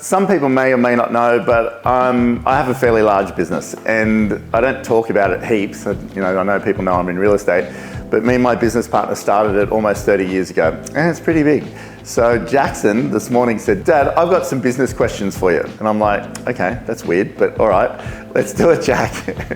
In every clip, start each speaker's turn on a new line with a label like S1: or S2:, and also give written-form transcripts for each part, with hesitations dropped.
S1: some people may or may not know, but I have a fairly large business, and I don't talk about it heaps. I know people know I'm in real estate, but me and my business partner started it almost 30 years ago, and it's pretty big. So Jaxson this morning said, "Dad, I've got some business questions for you." And I'm like, okay, that's weird, but all right, let's do it, Jack.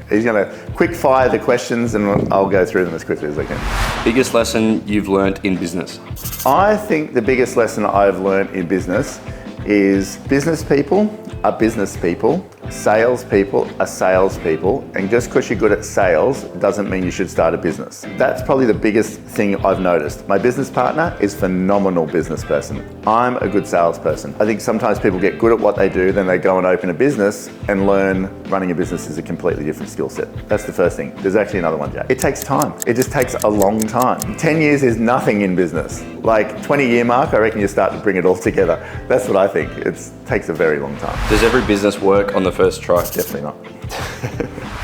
S1: He's gonna quick fire the questions and I'll go through them as quickly as I can.
S2: Biggest lesson you've learnt in business?
S1: I think the biggest lesson I've learned in business is business people are business people, salespeople are salespeople, and just because you're good at sales doesn't mean you should start a business. That's probably the biggest thing I've noticed. My business partner is a phenomenal business person. I'm a good salesperson. I think sometimes people get good at what they do, then they go and open a business and learn running a business is a completely different skill set. That's the first thing. There's actually another one, Jack. It takes time. It just takes a long time. 10 years is nothing in business. Like 20-year mark, I reckon you start to bring it all together. That's what I think. It takes a very long time.
S2: Does every business work on the first try?
S1: Definitely not.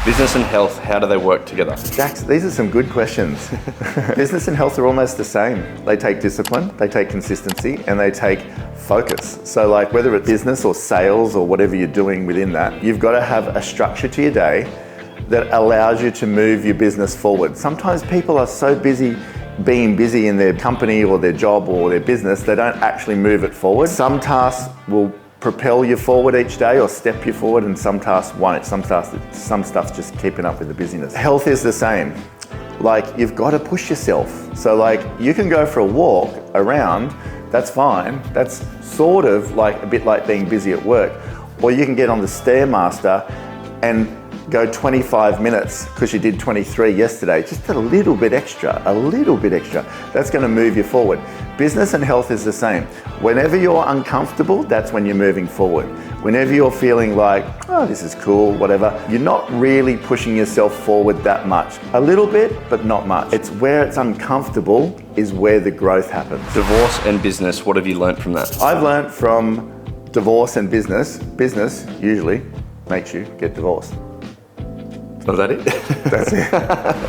S2: Business and health, how do they work together?
S1: Jax, these are some good questions. Business and health are almost the same. They take discipline, they take consistency, and they take focus. So like whether it's business or sales or whatever you're doing within that, you've got to have a structure to your day that allows you to move your business forward. Sometimes people are so busy being busy in their company or their job or their business, they don't actually move it forward. Some tasks will propel you forward each day or step you forward, and some tasks won't. Some stuff's just keeping up with the busyness. Health is the same. Like you've got to push yourself. So like you can go for a walk around, that's fine. That's sort of like a bit like being busy at work. Or you can get on the Stairmaster and go 25 minutes because you did 23 yesterday, just a little bit extra. That's going to move you forward. Business and health is the same. Whenever you're uncomfortable, that's when you're moving forward. Whenever you're feeling like, oh, this is cool, whatever, you're not really pushing yourself forward that much. A little bit, but not much. It's where it's uncomfortable is where the growth happens.
S2: Divorce and business, what have you learnt from that?
S1: I've learnt from divorce and business usually makes you get divorced.
S2: Was that it?
S1: That's it.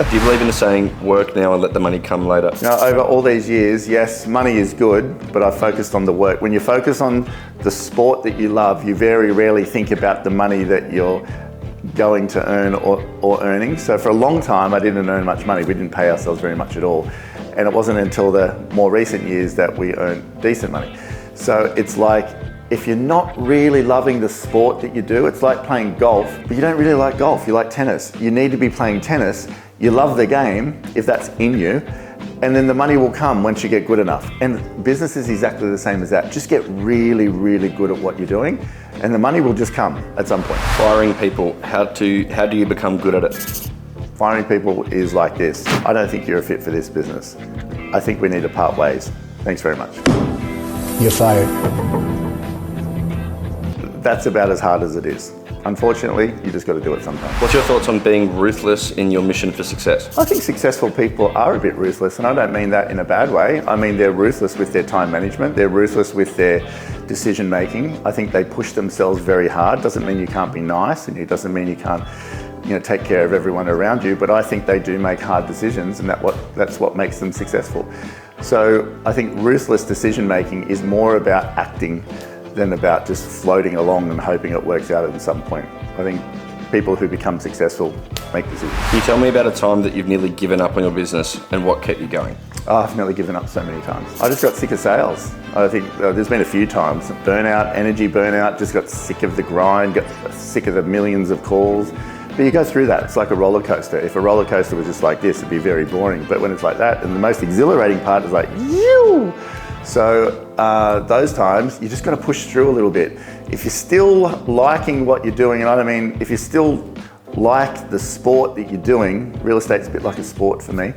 S2: Do you believe in the saying, work now and let the money come later?
S1: Now, over all these years, yes, money is good, but I've focused on the work. When you focus on the sport that you love, you very rarely think about the money that you're going to earn or earning. So for a long time, I didn't earn much money. We didn't pay ourselves very much at all. And it wasn't until the more recent years that we earned decent money. So it's like, if you're not really loving the sport that you do, it's like playing golf, but you don't really like golf, you like tennis. You need to be playing tennis, you love the game, if that's in you, and then the money will come once you get good enough. And business is exactly the same as that. Just get really, really good at what you're doing, and the money will just come at some point.
S2: Firing people, how do you become good at it?
S1: Firing people is like this. I don't think you're a fit for this business. I think we need to part ways. Thanks very much.
S3: You're fired.
S1: That's about as hard as it is. Unfortunately, you just got to do it sometimes.
S2: What's your thoughts on being ruthless in your mission for success?
S1: I think successful people are a bit ruthless, and I don't mean that in a bad way. I mean they're ruthless with their time management, they're ruthless with their decision making. I think they push themselves very hard. Doesn't mean you can't be nice, and it doesn't mean you can't take care of everyone around you, but I think they do make hard decisions, and that's what makes them successful. So I think ruthless decision making is more about acting than about just floating along and hoping it works out at some point. I think people who become successful make decisions.
S2: Can you tell me about a time that you've nearly given up on your business and what kept you going?
S1: Oh, I've nearly given up so many times. I just got sick of sales. I think there's been a few times. Burnout, energy burnout, just got sick of the grind, got sick of the millions of calls. But you go through that, it's like a roller coaster. If a roller coaster was just like this, it'd be very boring. But when it's like that, and the most exhilarating part is like, yoo! So those times, you just got to push through a little bit. If you're still liking what you're doing, and I mean, if you still like the sport that you're doing, real estate's a bit like a sport for me.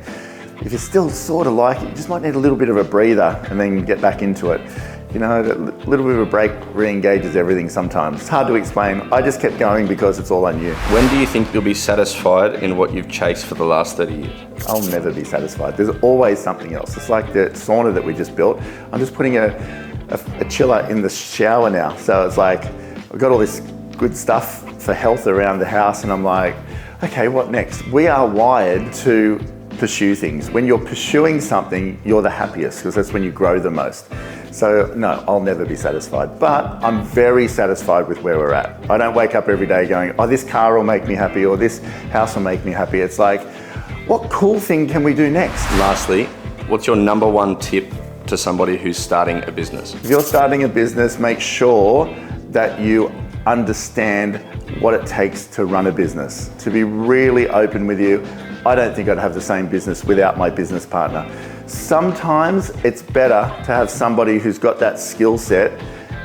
S1: If you still sort of like it, you just might need a little bit of a breather and then get back into it. A little bit of a break re-engages everything sometimes. It's hard to explain. I just kept going because it's all I knew.
S2: When do you think you'll be satisfied in what you've chased for the last 30 years?
S1: I'll never be satisfied. There's always something else. It's like the sauna that we just built. I'm just putting a chiller in the shower now. So it's like, I've got all this good stuff for health around the house, and I'm like, okay, what next? We are wired to pursue things. When you're pursuing something, you're the happiest because that's when you grow the most. So no, I'll never be satisfied, but I'm very satisfied with where we're at. I don't wake up every day going, oh, this car will make me happy or this house will make me happy. It's like, what cool thing can we do next?
S2: Lastly, what's your number one tip to somebody who's starting a business?
S1: If you're starting a business, make sure that you understand what it takes to run a business. To be really open with you, I don't think I'd have the same business without my business partner. Sometimes it's better to have somebody who's got that skill set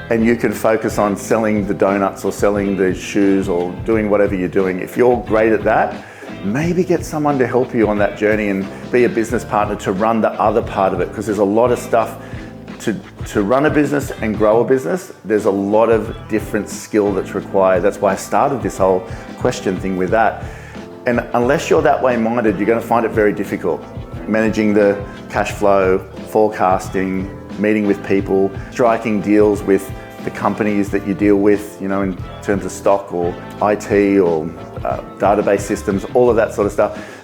S1: and you can focus on selling the donuts or selling the shoes or doing whatever you're doing. If you're great at that, maybe get someone to help you on that journey and be a business partner to run the other part of it, because there's a lot of stuff to run a business and grow a business. There's a lot of different skill that's required. That's why I started this whole question thing with that. And unless you're that way minded, you're going to find it very difficult. Managing the cash flow, forecasting, meeting with people, striking deals with the companies that you deal with, you know, in terms of stock or IT or database systems, all of that sort of stuff.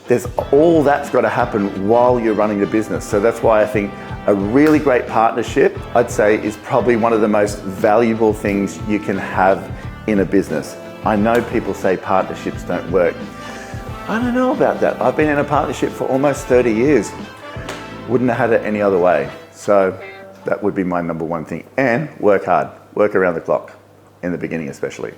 S1: All that's got to happen while you're running the business. So that's why I think a really great partnership, I'd say, is probably one of the most valuable things you can have in a business. I know people say partnerships don't work. I don't know about that. I've been in a partnership for almost 30 years. Wouldn't have had it any other way. So that would be my number one thing. And work hard, work around the clock, in the beginning especially.